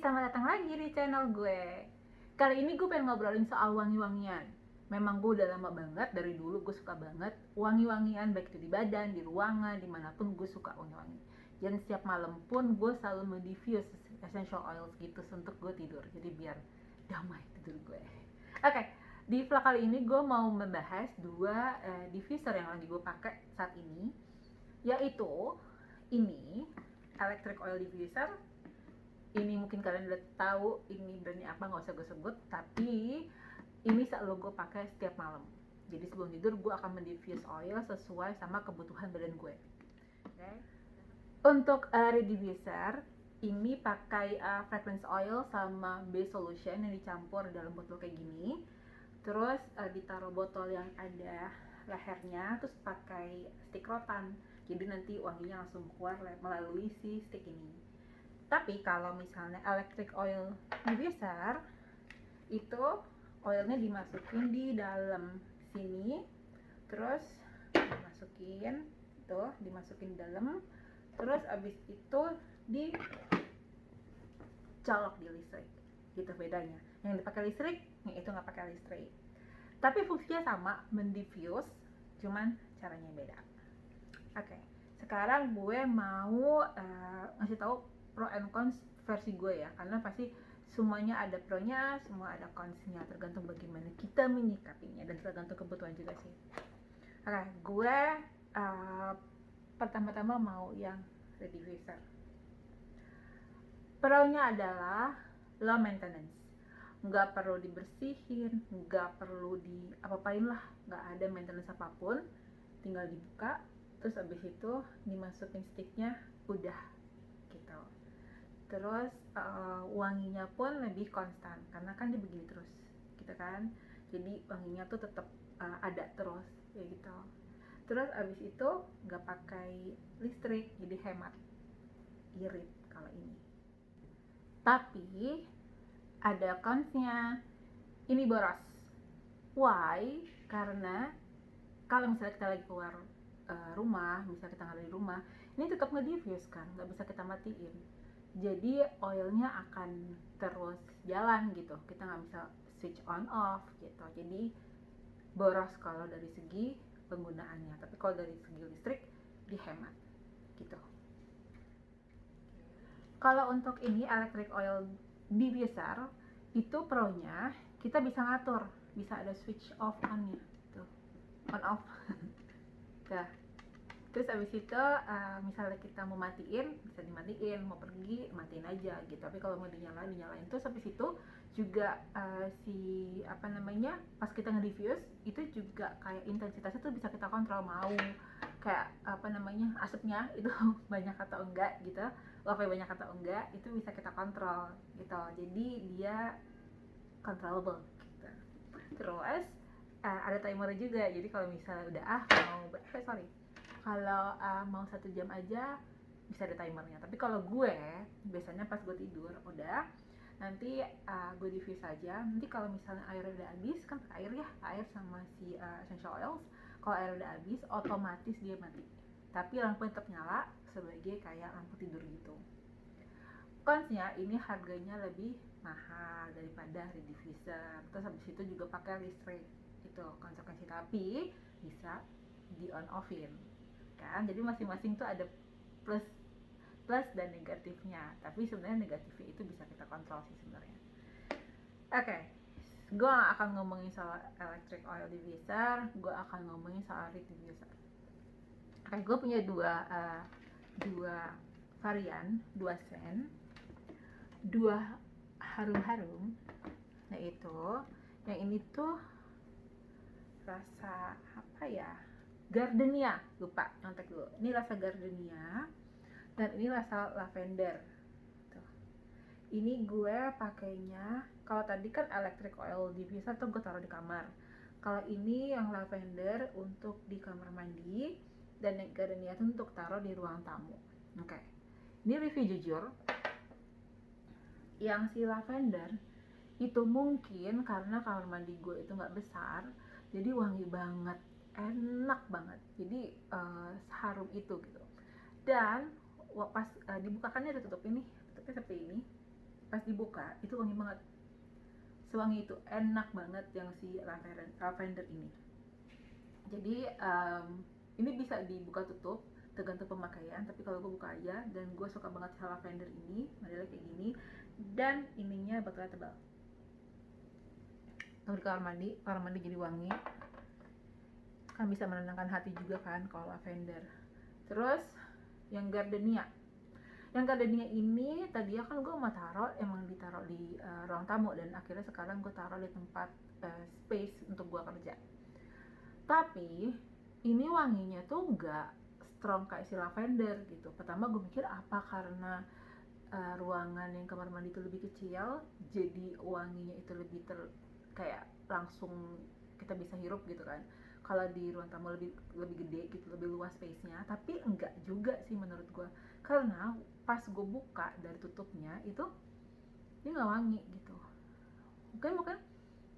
selamat datang lagi di channel gue. Kali ini gue pengen ngobrolin soal wangi-wangian. Memang gue udah lama banget, dari dulu gue suka banget wangi-wangian, baik itu di badan, di ruangan, dimanapun gue suka wangi-wangi. Dan setiap malam pun gue selalu mendiffuse essential oils gitu untuk gue tidur, jadi biar damai tidur gue. Oke, di vlog kali ini gue mau membahas dua diffuser yang lagi gue pakai saat ini, yaitu ini electric oil diffuser. Ini mungkin kalian udah tahu ini brandnya apa, nggak usah gue sebut, tapi ini selalu gue pakai setiap malam. Jadi sebelum tidur gue akan mendiffuse oil sesuai sama kebutuhan badan gue. Okay. Untuk rediffuser ini pakai fragrance oil sama base solution yang dicampur dalam botol kayak gini. Terus ditaruh botol yang ada lehernya, terus pakai stick rotan. Jadi nanti wanginya langsung keluar melalui si stick ini. Tapi kalau misalnya electric oil diffuser itu oilnya dimasukin di dalam sini, terus dimasukin dalam, terus abis itu dicolok di listrik. Gitu bedanya. Yang dipakai listrik, yang itu nggak pakai listrik. Tapi fungsinya sama, mendiffuse, cuman caranya beda. Oke, sekarang gue mau ngasih tahu pro and cons versi gue ya, karena pasti semuanya ada pro-nya, semua ada cons-nya, tergantung bagaimana kita menyikapinya dan tergantung kebutuhan juga sih. Oke, gue pertama-tama mau yang rediffuser. Pro-nya adalah low maintenance, nggak perlu dibersihin, nggak perlu di apa-apain lah, nggak ada maintenance apapun, tinggal dibuka, terus abis itu dimasukin sticknya, udah gitu. Terus wanginya pun lebih konstan karena kan dia begini terus gitu kan, jadi wanginya tuh tetap ada terus ya gitu. Terus abis itu nggak pakai listrik, jadi hemat, irit kalau ini. Tapi ada consnya, ini boros. Why? Karena kalau misalnya kita lagi keluar rumah, misalnya kita nggak ada di rumah, ini tetap nge-diffuse kan, nggak bisa kita matiin. Jadi oilnya akan terus jalan gitu, kita nggak bisa switch on off gitu. Jadi boros kalau dari segi penggunaannya, tapi kalau dari segi listrik dihemat gitu. Kalau untuk ini electric oil diffuser itu pro-nya kita bisa ngatur, bisa ada switch off on-nya tuh, on off. Nah, terus abis itu misalnya kita mau matiin, bisa dimatiin, mau pergi matiin aja gitu. Tapi kalau mau dinyalain. Terus abis itu juga pas kita nge-diffuse itu juga kayak intensitasnya tuh bisa kita kontrol, mau kayak asapnya itu banyak atau enggak gitu, love banyak atau enggak, itu bisa kita kontrol gitu. Jadi dia controllable gitu. Terus ada timer juga, jadi kalau misalnya udah kalau mau 1 jam aja bisa ada timernya. Tapi kalau gue biasanya pas gue tidur udah, nanti gue diffuse aja. Nanti kalau misalnya airnya udah habis, kan air sama si essential oils, kalau air udah habis otomatis dia mati, tapi lampu tetap nyala sebagai kayak lampu tidur gitu. Consnya ini harganya lebih mahal daripada rediffuser, terus habis itu juga pakai listrik, itu konsekuensi. Tapi bisa di on offin kan, jadi masing-masing tuh ada plus dan negatifnya, tapi sebenarnya negatifnya itu bisa kita kontrol sih sebenarnya. Oke, gue gak akan ngomongin soal electric oil diffuser, gue akan ngomongin soal rediffuser. Oke, gue punya dua varian, 2 scent, 2 harum-harum, yaitu yang ini tuh rasa apa ya, gardenia, lupa nyontek dulu. Ini rasa gardenia dan ini rasa lavender tuh. Ini gue pakainya, kalau tadi kan electric oil diffuser tuh gue taruh di kamar, kalau ini yang lavender untuk di kamar mandi, dan yang gardenia tuh untuk taruh di ruang tamu. Oke, ini review jujur, yang si lavender itu mungkin karena kamar mandi gue itu nggak besar, jadi wangi banget, enak banget, jadi seharum itu gitu. Dan pas dibukakannya ada tutupnya seperti ini, pas itu wangi banget, sewangi itu, enak banget yang si lavender ini. Jadi ini bisa dibuka tutup tergantung pemakaian, tapi kalau gue buka aja, dan gue suka banget si lavender ini, modelnya kayak gini, dan ininya bakalan tebal. Untuk di kamar mandi jadi wangi, kan bisa menenangkan hati juga kan kalau lavender. Terus yang gardenia ini tadinya kan gue mau taruh, emang ditaruh di ruang tamu, dan akhirnya sekarang gue taruh di tempat space untuk gue kerja. Tapi ini wanginya tuh nggak strong kayak si lavender gitu. Pertama gue mikir apa karena ruangan yang kamar mandi itu lebih kecil, jadi wanginya itu lebih kayak langsung kita bisa hirup gitu kan. Kalau di ruang tamu lebih gede gitu, lebih luas space-nya. Tapi enggak juga sih menurut gue, karena pas gue buka dari tutupnya itu dia nggak wangi gitu. Mungkin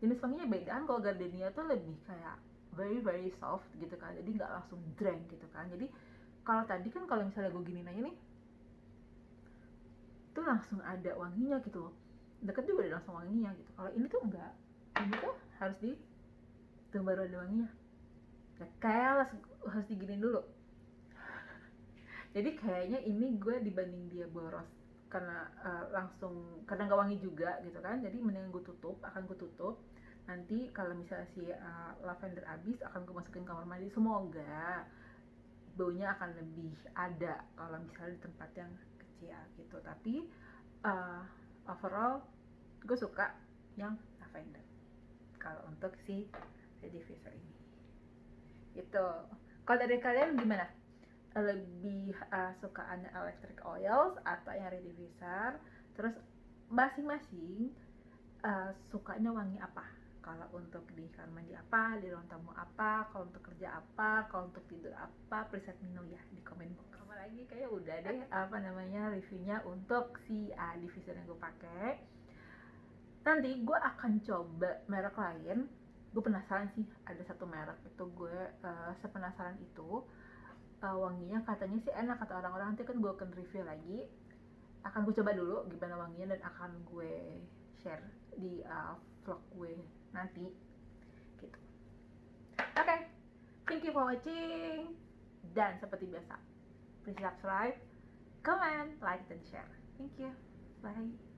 jenis wanginya beda kan. Kalau gardenia tuh lebih kayak very soft gitu kan, jadi nggak langsung drang gitu kan. Jadi kalau tadi kan kalau misalnya gue gini nanya nih, tuh langsung ada wanginya gitu loh, deket juga ada langsung wanginya gitu. Kalau ini tuh enggak, ini tuh harus tuh baru ada wanginya, kayak harus diginin dulu. Jadi kayaknya ini gue dibanding dia boros karena langsung kadang gak wangi juga gitu kan. Jadi mendingan gue tutup, nanti kalau misalnya si lavender habis akan gue masukin kamar mandi. Semoga baunya akan lebih ada kalau misalnya di tempat yang kecil gitu. Tapi overall gue suka yang lavender kalau untuk si diffuser ini gitu. Kalau dari kalian gimana? Lebih sukaan electric oils atau yang diffuser? Terus masing-masing sukanya wangi apa? Kalau untuk di kamar mandi apa, di ruang tamu apa, kalau untuk kerja apa, kalau untuk tidur apa, preset minum ya di komen box. Sama lagi kayak udah deh reviewnya untuk si diffuser yang gue pakai. Nanti gue akan coba merek lain. Gue penasaran sih, ada satu merek itu gue sepenasaran itu. Wanginya katanya sih enak kata orang-orang. Nanti kan gue akan review lagi, akan gue coba dulu gimana wanginya, dan akan gue share di vlog gue nanti gitu. Oke, thank you for watching, dan seperti biasa please subscribe, comment, like, dan share. Thank you, bye.